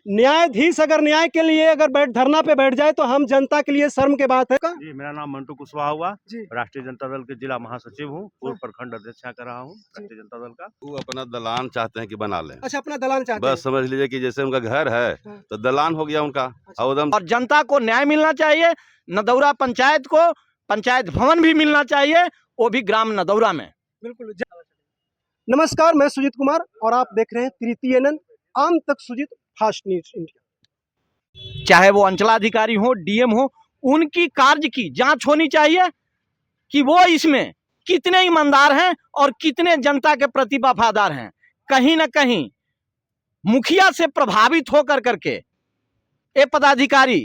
न्यायाधीश अगर न्याय के लिए अगर धरना पे बैठ जाए तो हम जनता के लिए शर्म की बात है का? जी, मेरा नाम मंटू कुशवाहा हुआ। जी। राष्ट्रीय जनता दल के जिला महासचिव हूँ, पूर्व प्रखंड अध्यक्ष यहाँ का रहा हूँ राष्ट्रीय जनता दल का। वो अपना दलान चाहते हैं कि बना लें। अच्छा, अपना दलान चाहते बस समझ लीजिए कि जैसे उनका घर है हाँ। तो दलान हो गया उनका। अच्छा। और और जनता को न्याय मिलना चाहिए। नदौरा पंचायत को पंचायत भवन भी मिलना चाहिए, वो भी ग्राम नदौरा में। बिल्कुल। नमस्कार, मैं सुजीत कुमार और आप देख रहे हैं तृतीय नंद आम तक सुजीत फास्ट न्यूज इंडिया। चाहे वो अंचलाधिकारी हो, डीएम हो, उनकी कार्य की जांच होनी चाहिए कि वो इसमें कितने ईमानदार हैं और कितने जनता के प्रति वफादार हैं। कहीं ना कहीं मुखिया से प्रभावित होकर करके ये पदाधिकारी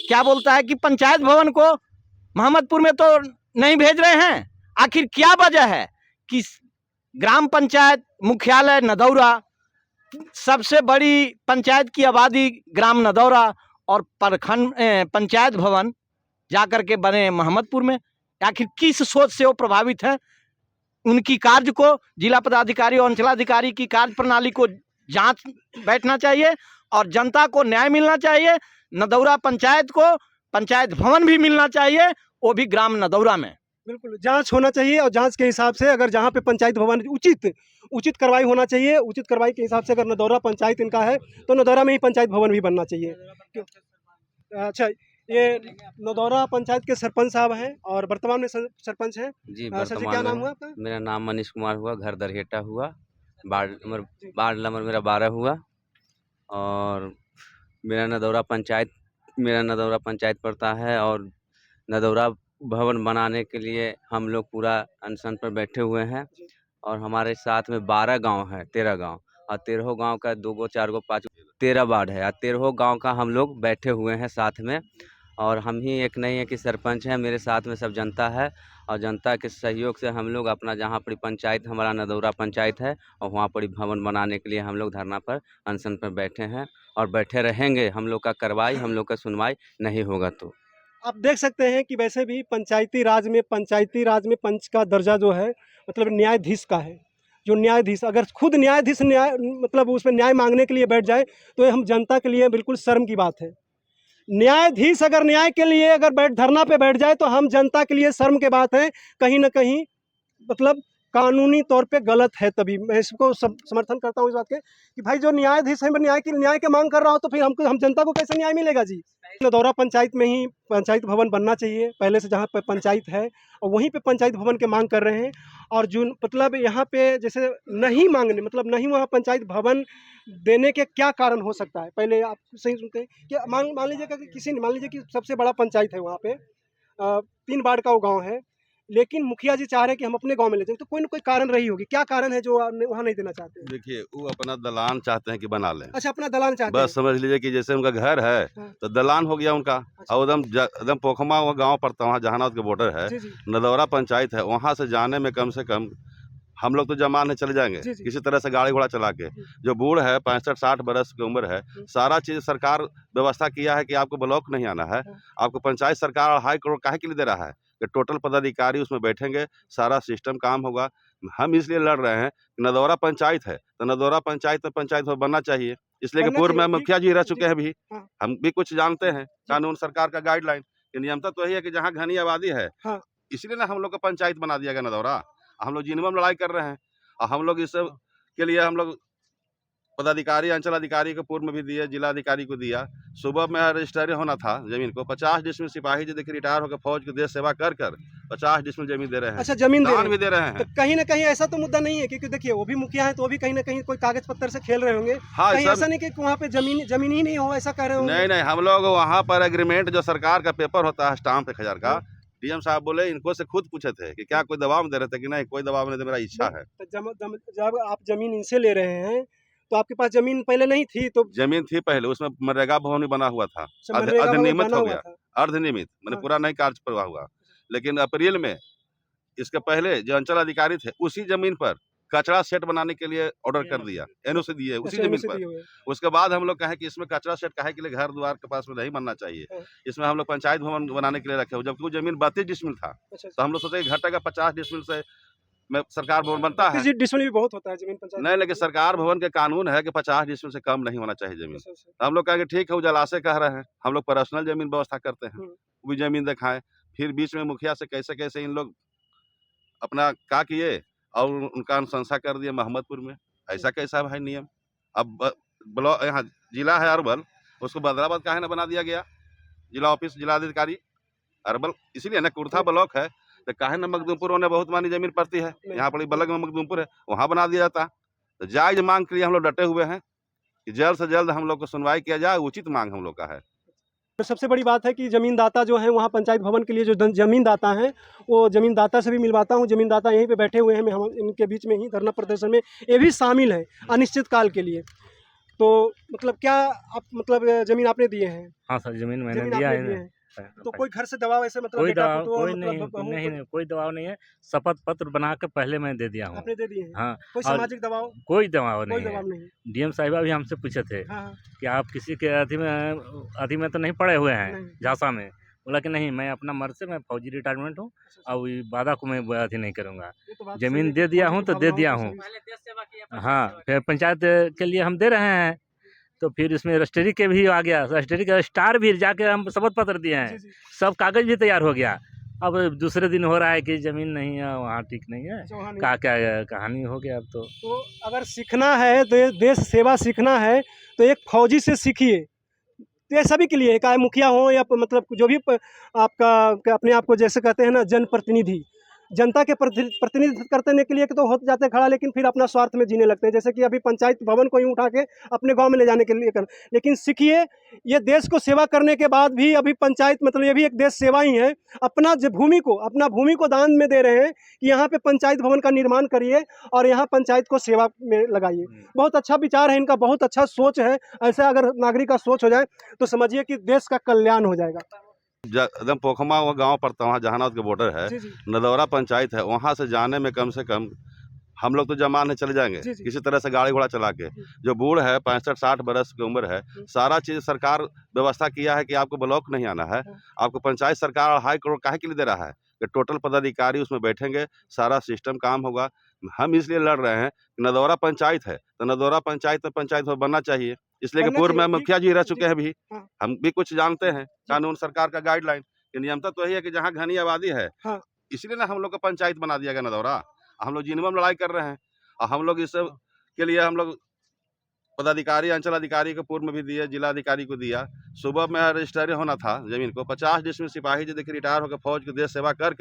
क्या बोलता है कि पंचायत भवन को मोहम्मदपुर में तो नहीं भेज रहे हैं। आखिर क्या वजह है कि ग्राम पंचायत मुख्यालय नदौरा, सबसे बड़ी पंचायत की आबादी ग्राम नदौरा और प्रखंड पंचायत भवन जाकर के बने मोहम्मदपुर में। आखिर किस सोच से वो प्रभावित है? उनकी कार्य को जिला पदाधिकारी और अंचलाधिकारी की कार्य प्रणाली को जांच बैठना चाहिए और जनता को न्याय मिलना चाहिए। नदौरा पंचायत को पंचायत भवन भी मिलना चाहिए, वो भी ग्राम नदौरा में। बिल्कुल, जांच होना चाहिए और जांच के हिसाब से अगर जहां पे पंचायत भवन उचित कार्रवाई होना चाहिए। उचित कार्रवाई के हिसाब से अगर नदौरा पंचायत इनका है तो नदौरा में ही पंचायत भवन भी बनना चाहिए। अच्छा, ये नदौरा पंचायत के सरपंच साहब हैं और वर्तमान में सरपंच हैं। जी, सर जी, क्या नाम हुआ आपका? मेरा नाम मनीष कुमार हुआ, घर दरहेटा हुआ, वार्ड नंबर मेरा 12 हुआ और मेरा नदौरा पंचायत पड़ता है। और नदौरा भवन बनाने के लिए हम लोग पूरा अनशन पर बैठे हुए हैं और हमारे साथ में 12 गांव है, 13 गांव और 13 गांव का 2 गो 4 गो 5 13 वार्ड है और 13 गांव का हम लोग बैठे हुए हैं साथ में। और हम ही एक नहीं है कि सरपंच हैं, मेरे साथ में सब जनता है और जनता के सहयोग से हम लोग अपना जहाँ पर पंचायत हमारा नदौरा पंचायत है और वहाँ पर भवन बनाने के लिए हम लोग धरना पर अनशन पर बैठे हैं और बैठे रहेंगे। हम लोग का कार्रवाई, हम लोग का सुनवाई नहीं होगा तो आप देख सकते हैं कि वैसे भी पंचायती राज में पंच का दर्जा जो है मतलब न्यायाधीश का है। जो न्यायाधीश अगर खुद न्यायाधीश मतलब उसमें न्याय मांगने के लिए बैठ जाए तो ये हम जनता के लिए बिल्कुल शर्म की बात है। न्यायाधीश अगर न्याय के लिए अगर धरना पे बैठ जाए तो हम जनता के लिए शर्म की बात है। कहीं ना कहीं मतलब कानूनी तौर पे गलत है। तभी मैं इसको समर्थन करता हूँ इस बात के कि भाई जो न्यायाधीश है न्याय के मांग कर रहा हो तो फिर हम जनता को कैसे न्याय मिलेगा जी। नदौरा पंचायत में ही पंचायत भवन बनना चाहिए पहले से, जहाँ पे पंचायत है और वहीं पे पंचायत भवन के मांग कर रहे हैं। और जो मतलब यहाँ पे जैसे नहीं मांगने मतलब नहीं वहाँ पंचायत भवन देने के क्या कारण हो सकता है? पहले आप सही सुनते हैं कि मान लीजिएगा कि मान लीजिए कि सबसे बड़ा पंचायत है वहाँ पे 3 वार्ड का वो गाँव है, लेकिन मुखिया जी चाह रहे हैं कि हम अपने गांव में ले जाएं, तो कोई ना कोई कारण रही होगी। क्या कारण है जो वहाँ नहीं देना चाहते हैं? देखिए, वो अपना दलान चाहते हैं कि बना लें। अच्छा, अपना दलान चाहते हैं। बस समझ लीजिए कि जैसे उनका घर है हाँ। तो दलान हो गया उनका। अच्छा। और एकदम पोखमा वो गाँव पड़ता है, वहाँ जहानाबाद के बॉर्डर है। जी जी। नदौरा पंचायत है, वहाँ से जाने में कम से कम हम लोग तो जमान है चले जाएंगे जी, जी। किसी तरह से गाड़ी घोड़ा चला के। जो बूढ़ है 65-60 बरस की उम्र है, सारा चीज सरकार व्यवस्था किया है कि आपको ब्लॉक नहीं आना है, आपको पंचायत सरकार 2.5 करोड़ काहे के लिए दे रहा है कि टोटल पदाधिकारी उसमें बैठेंगे, सारा सिस्टम काम होगा। हम इसलिए लड़ रहे हैं कि नदौरा पंचायत है तो नदौरा पंचायत में पंचायत बनना चाहिए, इसलिए कि बनना पूर्व में चाहिए, मुखिया जी रह जी। चुके हैं भी। हाँ। हम भी कुछ जानते हैं कानून सरकार का गाइडलाइन कि नियमता तो यही है कि जहाँ घनी आबादी है हाँ। इसलिए ना हम लोग का पंचायत बना दिया गया नदौरा। हम लोग जिनमम लड़ाई कर रहे हैं और हम लोग इस सब के लिए हम लोग पदाधिकारी अंचल अधिकारी को पूर्व में भी दिया, जिला अधिकारी को दिया। सुबह में रजिस्ट्री होना था जमीन को 50 डिसमिल सिपाही जी देखिए रिटायर होकर फौज की देश सेवा कर 50 डिसमिल जमीन दे रहे हैं। अच्छा, जमीन दान भी दे रहे हैं। तो कहीं ना कहीं ऐसा तो मुद्दा नहीं है क्योंकि देखिए वो भी मुखिया है तो वो भी कहीं ना कहीं कोई कागज पत्तर से खेल रहे होंगे। हाँ, कहीं ऐसा नहीं कि वहाँ पे जमीन ही नहीं हो, ऐसा कह रहे होंगे? नहीं, हम लोग वहाँ पर एग्रीमेंट जो सरकार का पेपर होता है स्टाम्प 1000 का, डीएम साहब बोले इनको से खुद पूछे थे कि क्या कोई दबाव दे रहे थे कि नहीं कोई दबाव नहीं दे, मेरा इच्छा है। जब आप जमीन इनसे ले रहे हैं तो आपके पास जमीन पहले नहीं थी? तो जमीन थी पहले, उसमें मनरेगा भवन भी बना हुआ था, मनरेगा भवन अधिनियमित बना हो हुआ गया, था। अर्धनियमित मैंने हाँ। पूरा नहीं कार्य प्रवाह हुआ। लेकिन अप्रैल में इसके पहले जो अंचल अधिकारी थे उसी जमीन पर कचरा सेट बनाने के लिए ऑर्डर कर दिया, एनओसी दिए उसी अच्छा, जमीन NOC पर। दिए हुए हैं। उसके बाद हम लोग कहें कि इसमें कचरा सेट काहे के लिए घर द्वार के पास में नहीं बनना चाहिए, हाँ। इसमें हम लोग पंचायत भवन बनाने के लिए रखे हो, जबकि वो जमीन 32 डिसमिल था। अच्छा, तो हम लोग सोचे कि घटेगा 50 डिसमिल से में सरकार भवन बनता है। डिसमिल भी बहुत होता है जमीन पंचायत। नहीं, लेकिन सरकार भवन के कानून है कि 50 डिसमिल से कम नहीं होना चाहिए जमीन। हम लोग कहेंगे ठीक है, वो जलाशय कह रहे हैं, हम लोग पर्सनल जमीन व्यवस्था करते हैं, वो भी जमीन दिखाएं। फिर बीच में मुखिया से कैसे कैसे इन लोग अपना क्या किए और उनका अनुशंसा कर दिया मोहम्मदपुर में। ऐसा कैसा है भाई नियम? अब ब्लॉक यहाँ जिला है अरवल, उसको बदलाबाद काहे ना बना दिया गया जिला ऑफिस जिलाधिकारी अरवल, इसीलिए ना कुर्था ब्लॉक है तो काहे ना मखदूमपुर होने बहुत मानी जमीन पड़ती है, यहाँ पर बलग में मखदूमपुर है, वहाँ बना दिया जाता। तो जायज मांग के लिए हम लोग डटे हुए हैं कि जल्द से जल्द हम लोग को सुनवाई किया जाए, उचित मांग हम लोग का है। तो सबसे बड़ी बात है कि ज़मीनदाता जो है वहाँ पंचायत भवन के लिए जो ज़मीनदाता हैं वो ज़मीनदाता से भी मिलवाता हूँ। ज़मीनदाता यहीं पे बैठे हुए हैं, हम इनके बीच में ही धरना प्रदर्शन में ये भी शामिल है अनिश्चित काल के लिए। तो मतलब क्या आप मतलब ज़मीन आपने दिए हैं? हाँ सर, ज़मीन मैंने ज़मीन दिया आपने है। दिए हैं। तो कोई घर से दबाव ऐसे मतलब कोई बेटा दबाव पुतोह कोई मतलब नहीं, बहू नहीं कोई दबाव नहीं है। शपथ पत्र बना के पहले मैं दे दिया हूँ। आपने दे दिए हैं? हाँ, कोई और सामाजिक दबाव? कोई दबाव कोई नहीं दबाव है। नहीं। डीएम साहिबा भी हमसे पूछे थे हाँ, कि आप किसी के अथी में तो नहीं पड़े हुए हैं नहीं। झांसा में? बोला कि नहीं, मैं अपना मर्ज से मैं फौजी रिटायरमेंट हूँ और ये वादा को मैं अथी नहीं करूँगा। ये तो बात जमीन सही है दे कि दिया फौजी हूँ की तो दे भावनाओं दिया को हूँ। सही- हाँ, फिर पंचायत के लिए हम दे रहे हैं तो फिर इसमें रजिस्ट्री के भी आ गया, रजिस्ट्री का स्टार भी जाके हम शपथ पत्र दिए हैं, जी, जी। सब कागज भी तैयार हो गया। अब दूसरे दिन हो रहा है कि ज़मीन नहीं है वहाँ, ठीक नहीं है, अच्छा, वहाँ नहीं। क्या कहानी हो गया अब तो। तो अगर सीखना है देश सेवा सीखना है तो एक फौजी से सीखिए। तो ये सभी के लिए है, चाहे मुखिया हो या मतलब जो भी आपका अपने आप को जैसे कहते हैं ना जनप्रतिनिधि, जनता के प्रतिनिधित्व करने के लिए तो हो जाते हैं खड़ा, लेकिन फिर अपना स्वार्थ में जीने लगते हैं। जैसे कि अभी पंचायत भवन को ही उठा के अपने गांव में ले जाने के लिए कर, लेकिन सीखिए ये देश को सेवा करने के बाद भी अभी पंचायत मतलब ये भी एक देश सेवा ही है। अपना अपना भूमि को दान में दे रहे हैं कि यहाँ पे पंचायत भवन का निर्माण करिए और यहाँ पंचायत को सेवा में लगाइए। बहुत अच्छा विचार है इनका, बहुत अच्छा सोच है। ऐसा अगर नागरिक का सोच हो जाए तो समझिए कि देश का कल्याण हो जाएगा। एकदम पोखमा वो गांव पड़ता है, वहाँ जहानाबाद के बॉर्डर है, जी, जी। नदौरा पंचायत है, वहाँ से जाने में कम से कम हम लोग तो जमान है चले जाएंगे जी, जी। किसी तरह से गाड़ी घोड़ा चला के। जो बूढ़ है 65-60 बरस की उम्र है, सारा चीज़ सरकार व्यवस्था किया है कि आपको ब्लॉक नहीं आना है, आपको पंचायत सरकार हाई कोर्ट काहे के लिए दे रहा है कि टोटल पदाधिकारी उसमें बैठेंगे, सारा सिस्टम काम होगा। हम इसलिए लड़ रहे हैं कि नदौरा पंचायत है तो नदौरा पंचायत में पंचायत भवन बनना चाहिए, इसलिए कि बनना पूर्व में चाहिए, मुखिया जी रह जी, चुके हैं भी, हाँ। हम भी कुछ जानते हैं कानून सरकार का गाइडलाइन कि नियमता तो यही है कि जहाँ घनी आबादी है, हाँ। इसलिए ना हम लोग को पंचायत बना दिया गया नदौरा। हम लोग जिनमें लड़ाई कर रहे हैं और हम लोग इस सब के लिए हम लोग पदाधिकारी अंचल अधिकारी को पूर्व में भी दिया, जिला अधिकारी को दिया। सुबह में रजिस्ट्री होना था जमीन को, 50 डिसमिल सिपाही जी देखिए रिटायर होकर फौज की देश सेवा कर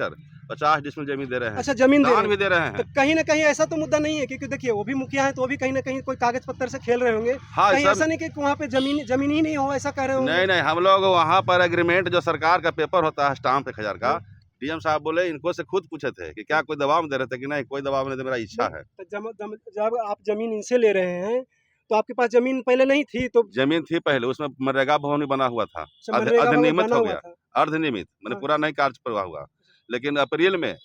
50 डिसमिल जमीन दे रहे हैं। अच्छा, जमीन दे दान रहे भी हैं। दे रहे तो हैं। कहीं ना कहीं ऐसा तो मुद्दा नहीं है, क्योंकि देखिए वो भी मुखिया है तो वो भी कहीं ना कहीं कोई कागज पत्तर से खेल रहे होंगे। हाँ कहीं सब, ऐसा नहीं कि वहाँ पे जमीन ही नहीं हो, ऐसा कह रहे होंगे? नहीं, हम लोग वहाँ पर एग्रीमेंट जो सरकार का पेपर होता है स्टाम्प 1000 का, डीएम साहब बोले इनको से खुद पूछे थे कि क्या कोई दबाव दे रहे थे कि नहीं कोई दबाव नहीं दे, मेरा इच्छा है। तो जब आप जमीन इनसे ले रहे हैं तो आपके पास जमीन पहले नहीं थी? तो जमीन थी पहले, उसमें मनरेगा भवन भी बना हुआ था, मनरेगा भवन अधिनियमित बना हो हुआ गया, था। अर्धनियमित मैंने हाँ। पूरा नहीं कार्य प्रवाह हुआ। लेकिन अप्रैल में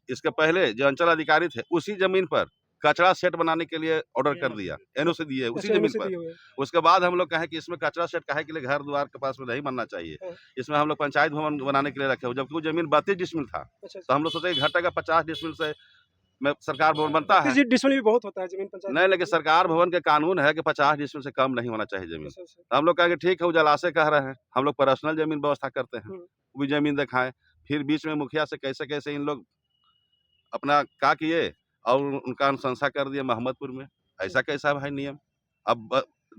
इसके पहले जो अंचल अधिकारी थे उसी जमीन पर कचरा सेट बनाने के लिए ऑर्डर कर दिया, एनओसी दिए उसी अच्छा, जमीन NOC पर। दिए हुए हैं। उसके बाद हम लोग कहें कि इसमें कचरा सेट काहे के लिए घर द्वार के पास में नहीं बनना चाहिए, हाँ। इसमें हम लोग पंचायत भवन बनाने के लिए रखे, जबकि वो जमीन 32 डिसमिल था। अच्छा, तो हम लोग सोचे कि घटेगा 50 डिसमिल से में सरकार भवन बनता है। डिसमिल भी बहुत होता है जमीन पंचायत। नहीं, लेकिन सरकार भवन के कानून है कि 50 डिसमिल से कम नहीं होना चाहिए जमीन। अच्छा, अच्छा। तो हम लोग कहेंगे ठीक है, वो जलाशय कह रहे हैं, हम लोग पर्सनल जमीन व्यवस्था करते हैं, हम्म। वो भी जमीन दिखाएं। फिर बीच में मुखिया से कैसे कैसे इन लोग अपना क्या किए और उनका अनुशंसा कर दिया मोहम्मदपुर में। ऐसा कैसा है भाई नियम? अब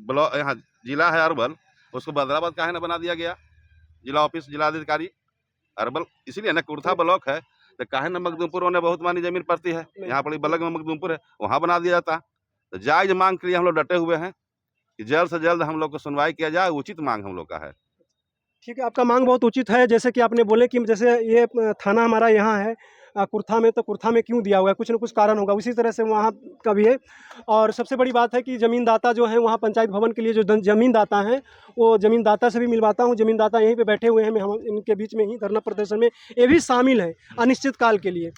ब्लॉक यहाँ जिला है अरवल, उसको बदलाबाद काहे ना बना दिया गया जिला ऑफिस जिलाधिकारी अरवल, इसीलिए ना कुर्था ब्लॉक है तो काहे ना मखदूमपुर होने बहुत मानी जमीन पड़ती है, यहाँ पर बलग में मखदूमपुर है, वहाँ बना दिया जाता। तो जायज मांग के लिए हम लोग डटे हुए हैं कि जल्द से जल्द हम लोग को सुनवाई किया जाए, उचित मांग हम लोग का है। ठीक है, आपका मांग बहुत उचित है। जैसे कि आपने बोले कि जैसे ये थाना हमारा यहाँ है कुर्था में, तो कुर्था में क्यों दिया हुआ है, कुछ ना कुछ कारण होगा, उसी तरह से वहाँ का भी है। और सबसे बड़ी बात है कि ज़मीनदाता जो है वहाँ पंचायत भवन के लिए जो ज़मीनदाता हैं वो ज़मीनदाता से भी मिलवाता हूँ। ज़मीनदाता यहीं पे बैठे हुए हैं, हम इनके बीच में ही धरना प्रदर्शन में ये भी शामिल है अनिश्चित काल के लिए।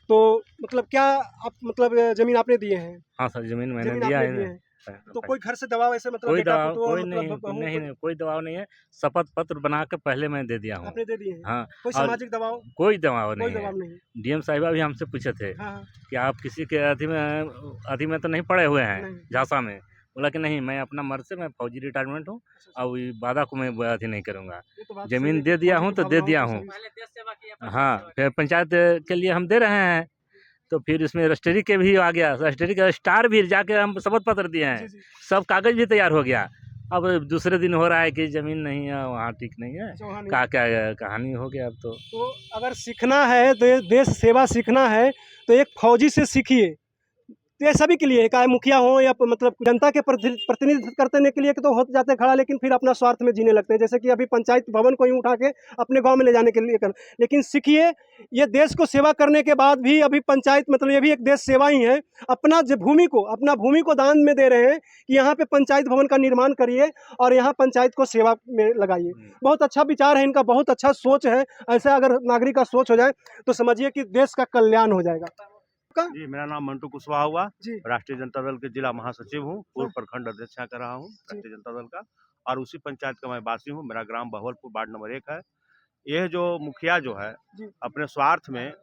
तो मतलब क्या आप मतलब ज़मीन आपने दिए हैं? हाँ सर, ज़मीन मैंने ज़मीन दिया आपने है। दिए हैं। होता है तो कोई घर से दबाव ऐसे मतलब कोई बेटा दबाव पुतोह कोई मतलब नहीं बहू नहीं नहीं कोई दबाव नहीं है। शपथ पत्र बना के पहले मैं दे दिया हूँ। आपने दे दिए हैं? हाँ कोई और सामाजिक दबाव? कोई दबाव कोई नहीं है। दबाव नहीं। डीएम साहिबा भी हमसे पूछे थे हाँ, हाँ। कि आप किसी के अथी में तो नहीं पड़े हुए हैं नहीं। झांसा में। बोला कि नहीं, मैं अपना मर्द से, मैं फौजी रिटायरमेंट हूँ और ये वादा को मैं अथी नहीं करूँगा। ये तो बात जमीन सही है दे कि दिया फौजी हूँ की तो दे भावनाओं दिया को हूँ। सही- हाँ, फिर पंचायत के लिए हम दे रहे हैं, तो फिर इसमें रजिस्ट्री के भी आ गया, रजिस्ट्री का स्टार भी जाके हम शपथ पत्र दिए जी, हैं, जी। सब कागज भी तैयार हो गया। अब दूसरे दिन हो रहा है कि जमीन नहीं है, वहाँ ठीक नहीं है, अच्छा, वहाँ नहीं। क्या कहानी हो गया अब तो। तो अगर सीखना है, देश सेवा सीखना है तो एक फौजी से सीखिए। तो ये सभी के लिए है, चाहे मुखिया हो या मतलब जनता के प्रतिनिधित्व करने के लिए तो हो जाते हैं खड़ा, लेकिन फिर अपना स्वार्थ में जीने लगते हैं। जैसे कि अभी पंचायत भवन को ही उठा के अपने गांव में ले जाने के लिए कर, लेकिन सीखिए, ये देश को सेवा करने के बाद भी अभी पंचायत मतलब ये भी एक देश सेवा ही है। अपना अपना भूमि को दान में दे रहे हैं कि यहाँ पे पंचायत भवन का निर्माण करिए और यहाँ पंचायत को सेवा में लगाइए। बहुत अच्छा विचार है इनका, बहुत अच्छा सोच है। ऐसा अगर नागरिक का सोच हो जाए तो समझिए कि देश का कल्याण हो जाएगा। जी, मेरा नाम मंटू कुशवाहा हुआ। जी। राष्ट्रीय जनता दल के जिला महासचिव हूँ, पूर्व प्रखंड अध्यक्ष यहाँ कर रहा हूँ राष्ट्रीय जनता दल का, और उसी पंचायत का मैं वासी हूँ। मेरा ग्राम बहवलपुर वार्ड नंबर 1 है। यह जो मुखिया जो है जी। अपने स्वार्थ में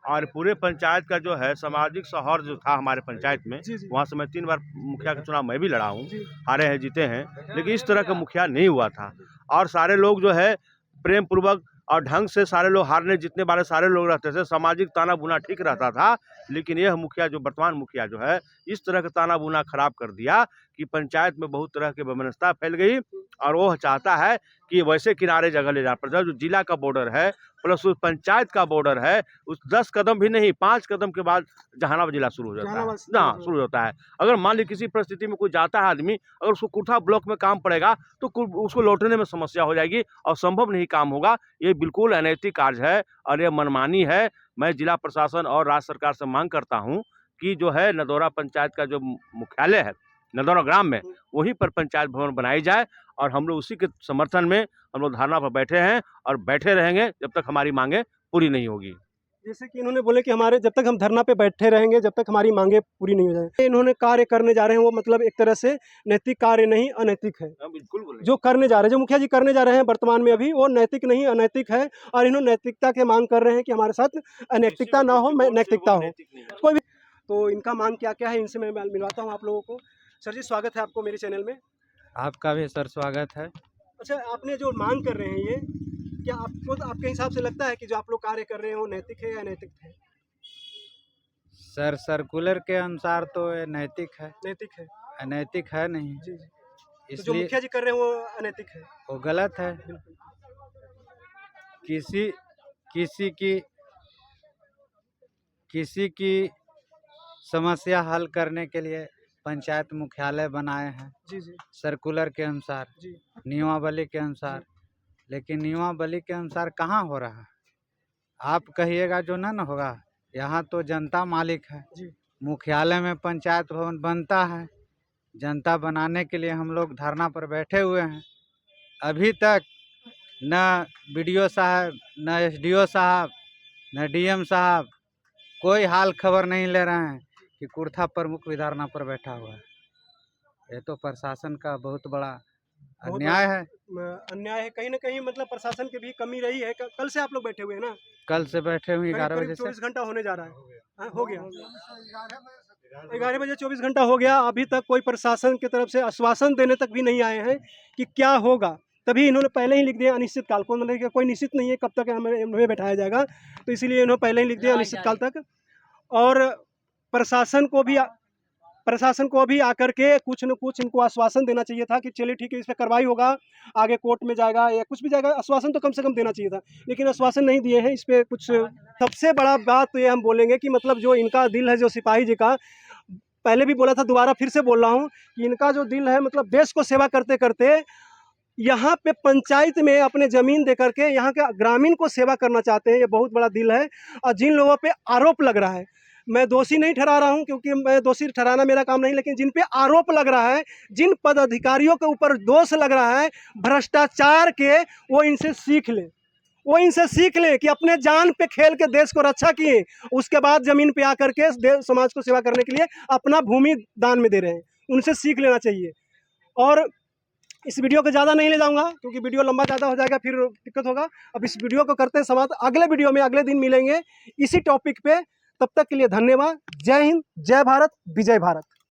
और पूरे पंचायत का जो है सामाजिक सौहार्द जो था हमारे पंचायत में, जी, जी। वहाँ से मैं 3 बार मुखिया का चुनाव मैं भी लड़ा हूँ, जी। हारे हैं जीते हैं, लेकिन इस तरह का मुखिया नहीं हुआ था। और सारे लोग जो है प्रेम पूर्वक और ढंग से सारे लोग, हारने जितने बारे सारे लोग रहते थे, सामाजिक ताना बुना ठीक रहता था। लेकिन यह मुखिया जो वर्तमान मुखिया जो है इस तरह का ताना बुना खराब कर दिया कि पंचायत में बहुत तरह की वैमनस्यता फैल गई, और वो चाहता है कि वैसे किनारे जगह ले जा पड़ता है। जो जिला का बॉर्डर है प्लस उस पंचायत का बॉर्डर है, उस 10 कदम भी नहीं 5 कदम के बाद जहानाबाद जिला शुरू हो जाता है ना, शुरू होता है। अगर मान ली किसी परिस्थिति में कोई जाता है आदमी, अगर उसको कुर्था ब्लॉक में काम पड़ेगा तो उसको लौटने में समस्या हो जाएगी और संभव नहीं काम होगा। ये बिल्कुल अनैतिक कार्य है और ये मनमानी है। मैं जिला प्रशासन और राज्य सरकार से मांग करता हूँ कि जो है नदौरा पंचायत का जो मुख्यालय है नदौरा ग्राम में, वहीं पर पंचायत भवन बनाई जाए, और हम लोग उसी के समर्थन में हम लोग धरना पर बैठे हैं और बैठे रहेंगे जब तक हमारी मांगे पूरी नहीं होगी। जैसे कि इन्होंने बोले कि हमारे जब तक हम धरना पे बैठे रहेंगे, जब तक हमारी मांगे पूरी नहीं हो जाए। इन्होंने कार्य करने जा रहे हैं वो मतलब एक तरह से नैतिक कार्य नहीं, अनैतिक है। बिल्कुल जो करने जा रहे हैं, जो मुखिया जी करने जा रहे हैं वर्तमान में अभी, वो नैतिक नहीं अनैतिक है, और इन्होंने नैतिकता की मांग कर रहे हैं कि हमारे साथ अनैतिकता ना हो, नैतिकता हो। कोई भी तो इनका मांग क्या क्या है, इनसे मैं मिलवाता हूँ आप लोगों को। सर जी, स्वागत है आपको मेरे चैनल में। आपका भी सर स्वागत है। अच्छा, आपने जो मांग कर रहे हैं ये, क्या आपको आपके हिसाब से लगता है कि जो आप लोग कार्य कर रहे हैं वो नैतिक है या अनैतिक है? सर सर्कुलर के अनुसार तो ये नैतिक है, नैतिक है। अनैतिक है नहीं। जी, जी। तो जो इसलिए मुखिया जी कर रहे हैं वो अनैतिक है। वो गलत है। बिल्कुल। किसी की समस्या हल करने के लिए पंचायत मुख्यालय बनाए हैं जी, जी। सर्कुलर के अनुसार, जी। नियमावली के अनुसार, लेकिन नियमावली के अनुसार कहाँ हो रहा है? आप कहिएगा जो ना होगा। यहाँ तो जनता मालिक है। जी। मुख्यालय में पंचायत भवन बनता है, जनता बनाने के लिए हम लोग धरना पर बैठे हुए हैं। अभी तक न बीडीओ साहब, न एसडीओ साहब, न डीएम साहब कोई हाल खबर नहीं ले रहे हैं कि कुर्था प्रमुख भी धरना पर बैठा हुआ है। ये तो प्रशासन का बहुत बड़ा अन्याय है। अन्याय है कहीं ना कहीं, मतलब प्रशासन की भी कमी रही है। कल से आप लोग बैठे हुए हैं ना? कल से बैठे हुए 11 बजे से। 24 घंटा होने जा रहा है। हाँ, हो गया 11 बजे 24 घंटा हो गया। अभी तक कोई प्रशासन की तरफ से आश्वासन देने तक भी नहीं आए हैं कि क्या होगा। तभी इन्होंने पहले ही लिख दिया अनिश्चित काल को, मतलब कि कोई निश्चित नहीं है कब तक हमें बैठाया जाएगा, तो इसीलिए इन्होंने पहले ही लिख दिया अनिश्चित काल तक। और प्रशासन को भी आकर के कुछ न कुछ इनको आश्वासन देना चाहिए था कि चलिए ठीक है, इस पर कार्रवाई होगा, आगे कोर्ट में जाएगा या कुछ भी जाएगा। आश्वासन तो कम से कम देना चाहिए था, लेकिन आश्वासन नहीं दिए हैं। इस पर कुछ सबसे बड़ा बात तो ये हम बोलेंगे कि मतलब जो इनका दिल है, जो सिपाही जी का, पहले भी बोला था, दोबारा फिर से बोल रहा हूँ कि इनका जो दिल है, मतलब देश को सेवा करते करते यहाँ पे पंचायत में अपने ज़मीन दे करके यहाँ के ग्रामीण को सेवा करना चाहते हैं। ये बहुत बड़ा दिल है। और जिन लोगों पे आरोप लग रहा है, मैं दोषी नहीं ठहरा रहा हूँ क्योंकि मैं दोषी ठहराना मेरा काम नहीं, लेकिन जिन पे आरोप लग रहा है, जिन पदाधिकारियों के ऊपर दोष लग रहा है भ्रष्टाचार के, वो इनसे सीख लें कि अपने जान पे खेल के देश को रक्षा किए, उसके बाद ज़मीन पे आकर के देश समाज को सेवा करने के लिए अपना भूमि दान में दे रहे हैं। उनसे सीख लेना चाहिए। और इस वीडियो को ज़्यादा नहीं ले जाऊंगा क्योंकि वीडियो लंबा ज़्यादा हो जाएगा, फिर दिक्कत होगा। अब इस वीडियो को करते हैं समाप्त, अगले वीडियो में अगले दिन मिलेंगे इसी टॉपिक पे। तब तक के लिए धन्यवाद। जय हिंद, जय भारत, विजय भारत।